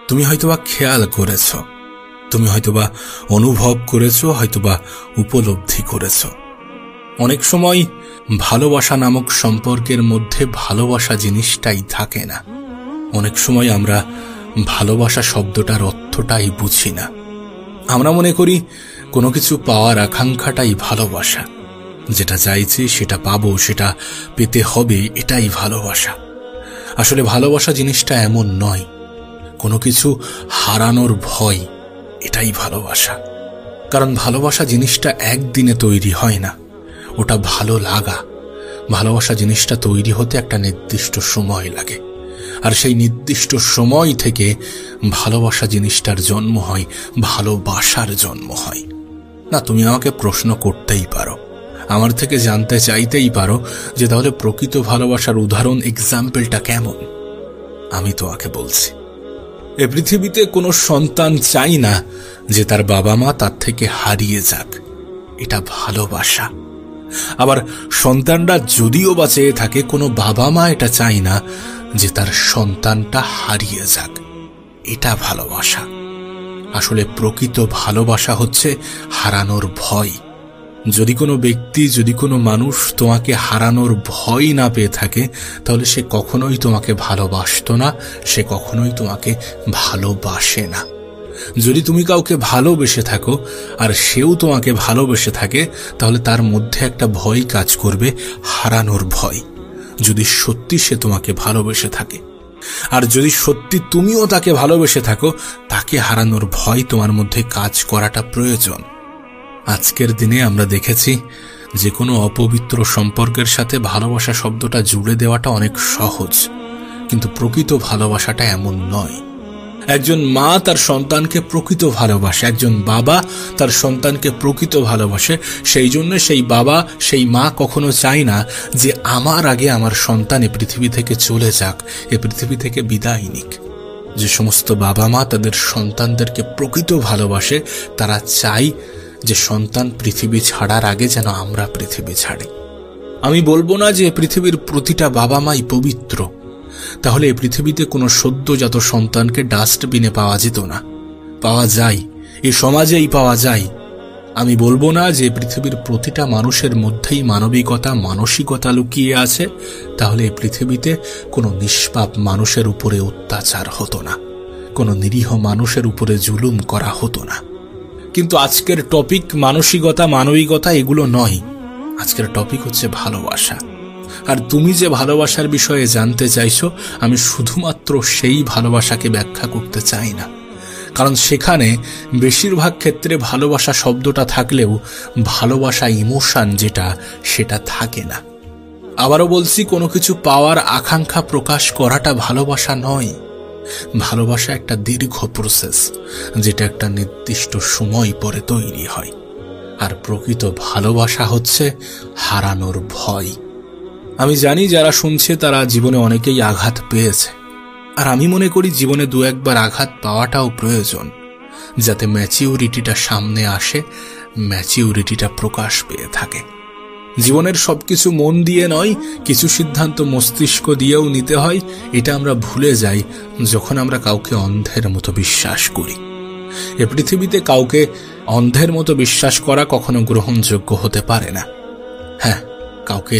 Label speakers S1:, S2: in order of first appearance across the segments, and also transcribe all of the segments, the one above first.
S1: তুমি হয়তোবা খেয়াল করেছ, তুমি হয়তোবা অনুভব করেছ, হয়তোবা উপলব্ধি করেছ। অনেক সময় ভালোবাসা নামক সম্পর্কের মধ্যে ভালোবাসা জিনিসটাই থাকে না। অনেক সময় আমরা ভালোবাসা শব্দটার অর্থটাই বুঝি না। আমরা মনে করি কোনো কিছু পাওয়ার আকাঙ্ক্ষাটাই ভালোবাসা, যেটা চাইছি সেটা পাবো, সেটা পেতে হবে, এটাই ভালোবাসা। আসলে ভালোবাসা জিনিসটা এমন নয়। কোনো কিছু হারানোর ভয়, এটাই ভালোবাসা। কারণ ভালোবাসা জিনিসটা একদিনে তৈরি হয় না, ওটা ভালো লাগা। ভালোবাসা জিনিসটা তৈরি হতে একটা নির্দিষ্ট সময় লাগে, আর সেই নির্দিষ্ট সময় থেকে ভালোবাসা জিনিসটার জন্ম হয়, ভালোবাসার জন্ম হয়। না, তুমি আমাকে প্রশ্ন করতেই পারো, আমার থেকে জানতে চাইতেই পারো যে তাহলে প্রকৃত ভালোবাসার উদাহরণ, এক্সাম্পলটা কেমন। আমি তোমাকে বলছি, এ পৃথিবীতে কোনো সন্তান চাই না যে তার বাবা মা তার থেকে হারিয়ে যাক, এটা ভালোবাসা। আবার সন্তানরা যদিও বা চেয়ে থাকে, কোনো বাবা মা এটা চায় না যে তার সন্তানটা হারিয়ে যাক, এটা ভালোবাসা। আসলে প্রকৃত ভালোবাসা হচ্ছে হারানোর ভয়। যদি কোনো ব্যক্তি, যদি কোনো মানুষ তোমাকে হারানোর ভয় না পেয়ে থাকে, তাহলে সে কখনোই তোমাকে ভালোবাসতো না, সে কখনোই তোমাকে ভালোবাসে না। যদি তুমি কাউকে ভালোবেসে থাকো আর সেও তোমাকে ভালোবেসে থাকে, তাহলে তার মধ্যে একটা ভয় কাজ করবে, হারানোর ভয়, যদি সত্যি সে তোমাকে ভালোবেসে থাকে। আর যদি সত্যি তুমিও তাকে ভালোবেসে থাকো, তাকে হারানোর ভয় তোমার মধ্যে কাজ করাটা প্রয়োজন। আজকের দিনে আমরা দেখেছি যে কোনো অপবিত্র সম্পর্কের সাথে ভালোবাসা শব্দটা জুড়ে দেওয়াটা অনেক সহজ, কিন্তু প্রকৃত ভালোবাসাটা এমন নয়। একজন মা তার সন্তানকে প্রকৃত ভালোবাসে, একজন বাবা তার সন্তানকে প্রকৃত ভালোবাসে। সেই জন্য সেই বাবা, সেই মা কখনো চায় না যে আমার আগে আমার সন্তান এ পৃথিবী থেকে চলে যাক, এ পৃথিবী থেকে বিদায় নিক। যে সমস্ত বাবা মা তাদের সন্তানদেরকে প্রকৃত ভালোবাসে, তারা চায় যে সন্তান পৃথিবী ছাড়ার আগে যেন আমরা পৃথিবী ছাড়ি। আমি বলবো না যে পৃথিবীর প্রতিটা বাবা মাই পবিত্র, তাহলে এই পৃথিবীতে কোনো সদ্যজাত সন্তানকে ডাস্টবিনে পাওয়া যেত না। পাওয়া যায়, এই সমাজেই পাওয়া যায়। আমি বলবো না যে পৃথিবীর প্রতিটা মানুষের মধ্যেই মানবিকতা, মানসিকতা লুকিয়ে আছে, তাহলে এই পৃথিবীতে কোনো নিষ্পাপ মানুষের উপরে অত্যাচার হতো না, কোনো নিরীহ মানুষের উপরে জুলুম করা হতো না। কিন্তু আজকের টপিক মানসিকতা, মানবিকতা এগুলো নয়। আজকের টপিক হচ্ছে ভালোবাসা। আর তুমি যে ভালোবাসার বিষয়ে জানতে চাইছো, আমি শুধুমাত্র সেই ভালোবাসাকে ব্যাখ্যা করতে চাই না, কারণ সেখানে বেশিরভাগ ক্ষেত্রে ভালোবাসা শব্দটা থাকলেও ভালোবাসা ইমোশন যেটা, সেটা থাকে না। আবারও বলছি, কোনো কিছু পাওয়ার আকাঙ্ক্ষা প্রকাশ করাটা ভালোবাসা নয়। ভালোবাসা একটা দীর্ঘ প্রসেস, যেটা একটা নির্দিষ্ট সময় পরে তৈরি হয়। আর প্রকৃত ভালোবাসা হচ্ছে হারানোর ভয়। আমি জানি যারা শুনছে তারা জীবনে অনেকেই আঘাত পেয়েছে, আর আমি মনে করি জীবনে দু একবার আঘাত পাওয়াটাও প্রয়োজন, যাতে ম্যাচিউরিটিটা সামনে আসে, ম্যাচিউরিটিটা প্রকাশ পেয়ে থাকে। জীবনের সবকিছু মন দিয়ে নয়, কিছু সিদ্ধান্ত মস্তিষ্ক দিয়েও নিতে হয়। এটা আমরা ভুলে যাই যখন আমরা কাউকে অন্ধের মতো বিশ্বাস করি। এ পৃথিবীতে কাউকে অন্ধের মতো বিশ্বাস করা কখনো গ্রহণযোগ্য হতে পারে না। হ্যাঁ, কাউকে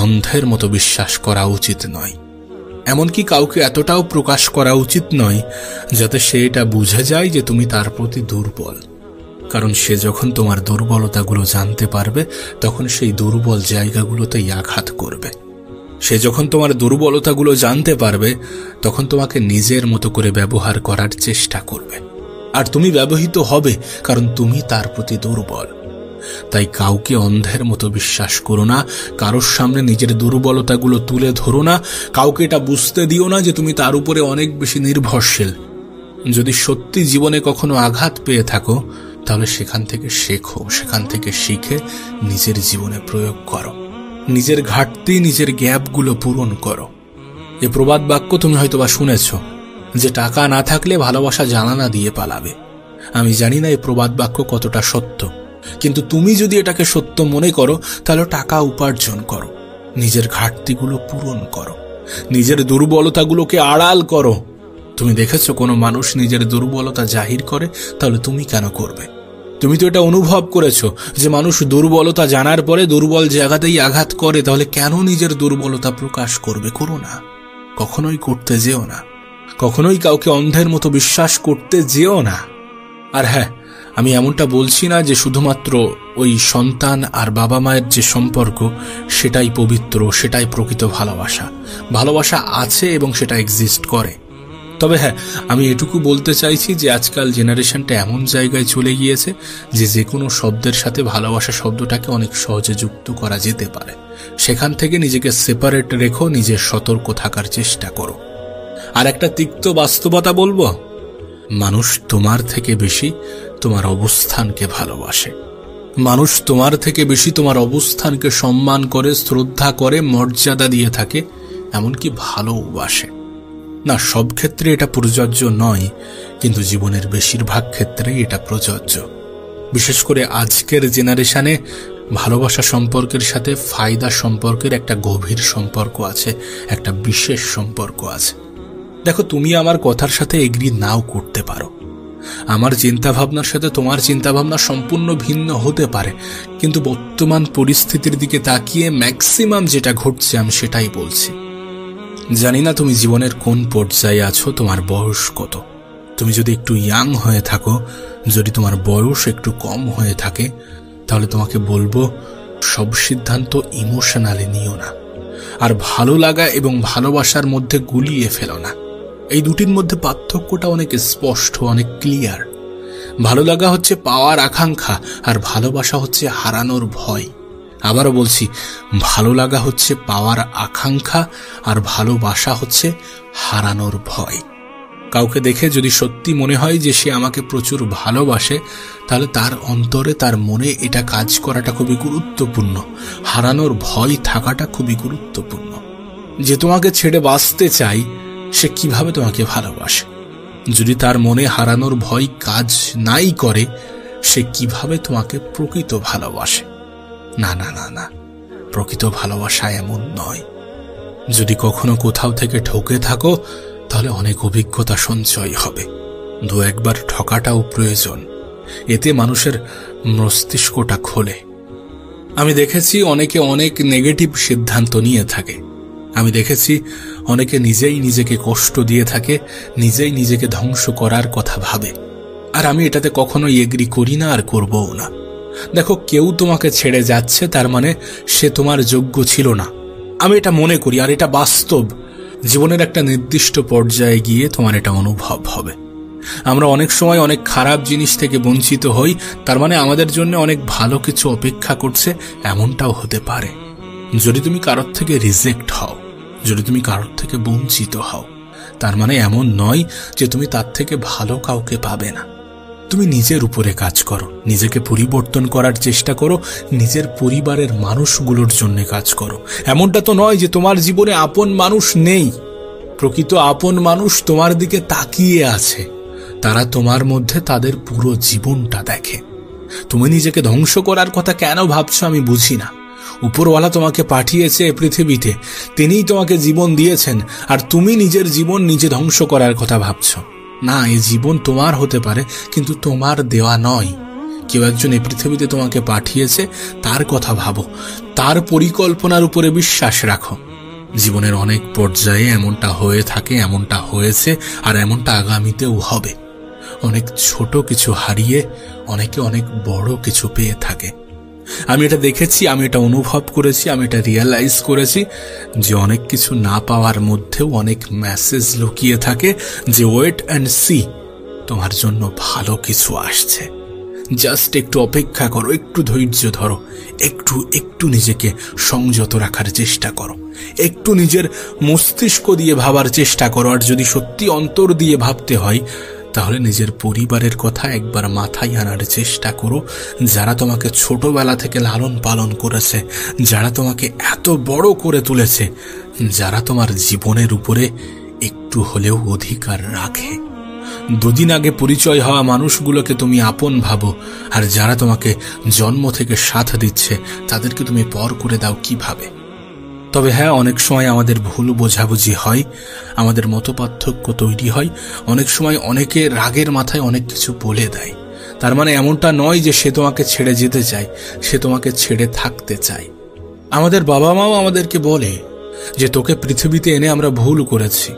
S1: অন্ধের মতো বিশ্বাস করা উচিত নয়। এমনকি কাউকে এতটাও প্রকাশ করা উচিত নয় যাতে সে এটা বুঝে যায় যে তুমি তার প্রতি দুর্বল। কারণ সে যখন তোমার দুর্বলতাগুলো জানতে পারবে, তখন সেই দুর্বল জায়গাগুলোতেই আঘাত করবে। সে যখন তোমার দুর্বলতাগুলো জানতে পারবে, তখন তোমাকে নিজের মতো করে ব্যবহার করার চেষ্টা করবে। আর তুমি ব্যবহৃত হবে, কারণ তুমি তার প্রতি দুর্বল। তাই কাউকে অন্ধের মতো বিশ্বাস করো না, কারোর সামনে নিজের দুর্বলতাগুলো তুলে ধরো না, কাউকে এটা বুঝতে দিও না যে তুমি তার উপরে অনেক বেশি নির্ভরশীল। যদি সত্যি জীবনে কখনো আঘাত পেয়ে থাকো, তাহলে সেখান থেকে শেখো, সেখান থেকে শিখে নিজের জীবনে প্রয়োগ করো। নিজের ঘাটতি, নিজের গ্যাপগুলো পূরণ করো। এ প্রবাদ বাক্য তুমি হয়তোবা শুনেছ যে টাকা না থাকলে ভালোবাসা জানালা দিয়ে পালাবে। আমি জানি না এই প্রবাদ বাক্য কতটা সত্য, কিন্তু তুমি যদি এটাকে সত্য মনে করো, তাহলে টাকা উপার্জন করো, নিজের ঘাটতিগুলো পূরণ করো, নিজের দুর্বলতাগুলোকে আড়াল করো। তুমি দেখেছো কোনো মানুষ নিজের দুর্বলতা জাহির করে? তাহলে তুমি কেন করবে? তুমি তো এটা অনুভব করেছো যে মানুষ দুর্বলতা জানার পরে দুর্বল জায়গাতেই আঘাত করে, তাহলে কেন নিজের দুর্বলতা প্রকাশ করবে? করো না, কখনোই করতে যেও না। কখনোই কাউকে অন্ধের মতো বিশ্বাস করতে যেও না। আর হ্যাঁ, আমি এমনটা বলছি না যে শুধুমাত্র ওই সন্তান আর বাবা মায়ের যে সম্পর্ক সেটাই পবিত্র, সেটাই প্রকৃত ভালোবাসা। ভালোবাসা আছে এবং সেটা এক্সিস্ট করে। তবে হ্যাঁ, আমি এটুকু বলতে চাইছি যে আজকাল জেনারেশনটা এমন জায়গায় চলে গিয়েছে যে কোনো শব্দের সাথে ভালোবাসা শব্দটাকে অনেক সহজে যুক্ত করা যেতে পারে। সেখান থেকে নিজেকে সেপারেট রেখো, নিজের সতর্ক থাকার চেষ্টা করো। আর একটা তিক্ত বাস্তবতা বলবো, মানুষ তোমার থেকে বেশি তোমার অবস্থানকে ভালোবাসে। মানুষ তোমার থেকে বেশি তোমার অবস্থানকে সম্মান করে, শ্রদ্ধা করে, মর্যাদা দিয়ে থাকে, এমনকি ভালোবাসে না। সব ক্ষেত্রে এটা প্রযোজ্য নয়, কিন্তু জীবনের বেশিরভাগ ক্ষেত্রেই এটা প্রযোজ্য। বিশেষ করে আজকের জেনারেশনে ভালোবাসা সম্পর্কের সাথে ফায়দা সম্পর্কের একটা গভীর সম্পর্ক আছে, একটা বিশেষ সম্পর্ক আছে। দেখো, তুমি আমার কথার সাথে এগ্রি নাও করতে পারো, আমার চিন্তাভাবনার সাথে তোমার চিন্তাভাবনা সম্পূর্ণ ভিন্ন হতে পারে, কিন্তু বর্তমান পরিস্থিতির দিকে তাকিয়ে ম্যাক্সিমাম যেটা ঘটছে আমি সেটাই বলছি। জানি না তুমি জীবনের কোন পর্যায়ে আছো, তোমার বয়স কত। তুমি যদি একটু ইয়াং হয়ে থাকো, যদি তোমার বয়স একটু কম হয়ে থাকে, তাহলে তোমাকে বলবো সব সিদ্ধান্ত ইমোশনালি নিও না, আর ভালো লাগা এবং ভালোবাসার মধ্যে গুলিয়ে ফেলো না। এই দুটির মধ্যে পার্থক্যটা অনেক স্পষ্ট, অনেক ক্লিয়ার। ভালো লাগা হচ্ছে পাওয়ার আকাঙ্ক্ষা, আর ভালোবাসা হচ্ছে হারানোর ভয়। আবারও বলছি, ভালো লাগা হচ্ছে পাওয়ার আকাঙ্ক্ষা, আর ভালোবাসা হচ্ছে হারানোর ভয়। কাউকে দেখে যদি সত্যি মনে হয় যে সে আমাকে প্রচুর ভালোবাসে, তাহলে তার অন্তরে, তার মনে এটা কাজ করাটা খুবই গুরুত্বপূর্ণ। হারানোর ভয় থাকাটা খুবই গুরুত্বপূর্ণ। যে তোমাকে ছেড়ে বাঁচতে চাই, সে কিভাবে তোমাকে ভালোবাসে? যদি তার মনে হারানোর ভয় কাজ নাই করে, সে কিভাবে তোমাকে প্রকৃত ভালোবাসে? না না না না, প্রকৃত ভালোবাসা এমন নয়। যদি কখনো কোথাও থেকে ঠকে থাকো, তাহলে অনেক অভিজ্ঞতা সঞ্চয় হবে। দু একবার ঠকাটাও প্রয়োজন, এতে মানুষের মস্তিষ্কটা খোলে। আমি দেখেছি অনেকে অনেক নেগেটিভ সিদ্ধান্ত নিয়ে থাকে। আমি দেখেছি অনেকে নিজেই নিজেকে কষ্ট দিয়ে থাকে, নিজেই নিজেকে ধ্বংস করার কথা ভাবে। আর আমি এটাতে কখনোই এগ্রি করি না, আর করবও না। দেখো, কেউ তোমাকে ছেড়ে যাচ্ছে, তার মানে সে তোমার যোগ্য ছিল না। আমি এটা মনে করি, আর এটা বাস্তব। জীবনের একটা নির্দিষ্ট পর্যায়ে গিয়ে তোমার এটা অনুভব হবে। আমরা অনেক সময় অনেক খারাপ জিনিস থেকে বঞ্চিত হই, তার মানে আমাদের জন্য অনেক ভালো কিছু অপেক্ষা করছে, এমনটাও হতে পারে। যদি তুমি কারোর থেকে রিজেক্ট হও, যদি তুমি কারোর থেকে বঞ্চিত হও, তার মানে এমন নয় যে তুমি তার থেকে ভালো কাউকে পাবে না। তুমি নিজের উপরে কাজ করো, নিজেকে পরিবর্তন করার চেষ্টা করো, নিজের পরিবারের মানুষগুলোর জন্য কাজ করো। এমনটা তো নয় যে তোমার জীবনে আপন মানুষ নেই। প্রকৃত আপন মানুষ তোমার দিকে তাকিয়ে আছে, তারা তোমার মধ্যে তাদের পুরো জীবনটা দেখে। তুমি নিজেকে ধ্বংস করার কথা কেন ভাবছো আমি বুঝি না। উপরওয়ালা তোমাকে পাঠিয়েছে পৃথিবীতে, তিনিই তোমাকে জীবন দিয়েছেন, আর তুমি নিজের জীবন নিজে ধ্বংস করার কথা ভাবছো। না, এই জীবন তোমার হতে পারে, কিন্তু তোমার দেওয়া নয়। কেউ একজন এই পৃথিবীতে তোমাকে পাঠিয়েছে, তার কথা ভাবো, তার পরিকল্পনার উপরে বিশ্বাস রাখো। জীবনের অনেক পর্যায়ে এমনটা হয়ে থাকে, এমনটা হয়েছে, আর এমনটা আগামীতেও হবে। অনেক ছোট কিছু হারিয়ে অনেকে অনেক বড় কিছু পেয়ে থাকে। আমি এটা দেখেছি, আমি এটা অনুভব করেছি, আমি এটা রিয়েলাইজ করেছি যে অনেক কিছু না পাওয়ার মধ্যেও অনেক মেসেজ লুকিয়ে থাকে, যে ওয়েট অ্যান্ড সি, তোমার জন্য ভালো কিছু আসছে। জাস্ট একটু অপেক্ষা করো, একটু ধৈর্য ধরো, একটু নিজেকে সংযত রাখার চেষ্টা করো, একটু নিজের মস্তিষ্ক দিয়ে ভাবার চেষ্টা করো। আর যদি সত্যি অন্তর দিয়ে ভাবতে হয়, তাহলে নিজের পরিবারের কথা একবার মাথায় আনার চেষ্টা করো, যারা তোমাকে ছোটবেলা থেকে লালন পালন করেছে, যারা তোমাকে এত বড় করে তুলেছে, যারা তোমার জীবনের উপরে একটু হলেও অধিকার রাখে। দুদিন আগে পরিচয় হওয়া মানুষগুলোকে তুমি আপন ভাবো, আর যারা তোমাকে জন্ম থেকে সাথ দিচ্ছে তাদেরকে তুমি পর করে দাও কিভাবে? তবে হ্যাঁ, অনেক সময় আমাদের ভুল বোঝাবুঝি হয়, আমাদের মতপার্থক্য তৈরি হয়, অনেক সময় অনেকে রাগের মাথায় অনেক কিছু বলে দেয়। তার মানে এমনটা নয় যে সে তোমাকে ছেড়ে যেতে চায়, সে তোমাকে ছেড়ে থাকতে চায়। আমাদের বাবা মাও আমাদেরকে বলে যে তোকে পৃথিবীতে এনে আমরা ভুল করেছি,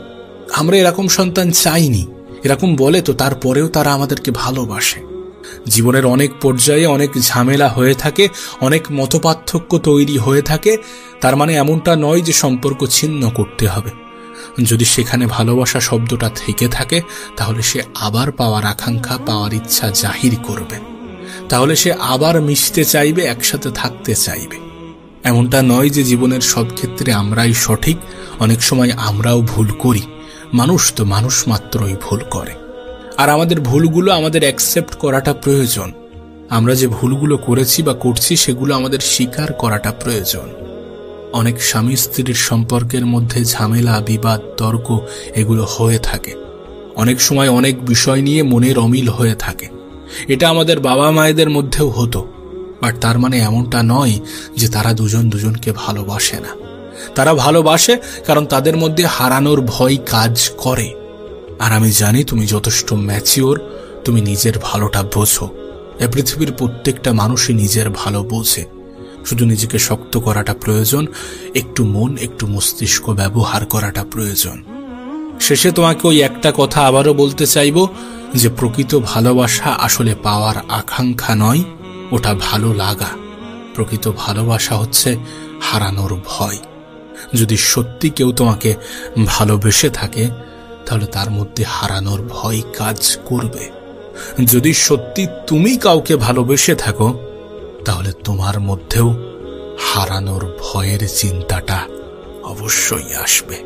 S1: আমরা এরকম সন্তান চাইনি, এরকম বলে তো তারপরেও তারা আমাদেরকে ভালোবাসে। জীবনের অনেক পর্যায়ে অনেক ঝামেলা হয়ে থাকে, অনেক মতপার্থক্য তৈরি হয়ে থাকে। তার মানে এমনটা নয় যে সম্পর্ক ছিন্ন করতে হবে। যদি সেখানে ভালোবাসা শব্দটা থেকে থাকে, তাহলে সে আবার পাওয়ার আকাঙ্ক্ষা, পাওয়ার ইচ্ছা জাহির করবে, তাহলে সে আবার মিশতে চাইবে, একসাথে থাকতে চাইবে। এমনটা নয় যে জীবনের সব ক্ষেত্রে আমরাই সঠিক, অনেক সময় আমরাও ভুল করি। মানুষ তো মানুষ মাত্রই ভুল করে, আর আমাদের ভুলগুলো আমাদের অ্যাকসেপ্ট করাটা প্রয়োজন। আমরা যে ভুলগুলো করেছি বা করছি সেগুলো আমাদের স্বীকার করাটা প্রয়োজন। অনেক স্বামী স্ত্রীর সম্পর্কের মধ্যে ঝামেলা, বিবাদ, তর্ক এগুলো হয়ে থাকে। অনেক সময় অনেক বিষয় নিয়ে মনের অমিল হয়ে থাকে। এটা আমাদের বাবা মায়েদের মধ্যেও হতো। বাট তার মানে এমনটা নয় যে তারা দুজন দুজনকে ভালোবাসে না। তারা ভালোবাসে, কারণ তাদের মধ্যে হারানোর ভয় কাজ করে। আর আমি জানি তুমি যথেষ্ট ম্যাচিওর, তুমি নিজের ভালোটা বোঝো। এ পৃথিবীর প্রত্যেকটা মানুষই নিজের ভালো বোঝে, শুধু নিজেকে শক্ত করাটা প্রয়োজন, একটু মন, একটু মস্তিষ্ক ব্যবহার করাটা প্রয়োজন। শেষে তোমাকে ওই একটা কথা আবারও বলতে চাইব যে প্রকৃত ভালোবাসা আসলে পাওয়ার আকাঙ্ক্ষা নয়, ওটা ভালো লাগা। প্রকৃত ভালোবাসা হচ্ছে হারানোর ভয়। যদি সত্যি কেউ তোমাকে ভালোবেসে থাকে, তাহলে তার মধ্যে হারানোর ভয় কাজ করবে। যদি সত্যি তুমি কাউকে ভালোবেসে থাকো, তাহলে তোমার মধ্যেও হারানোর ভয়ের চিন্তাটা অবশ্যই আসবে।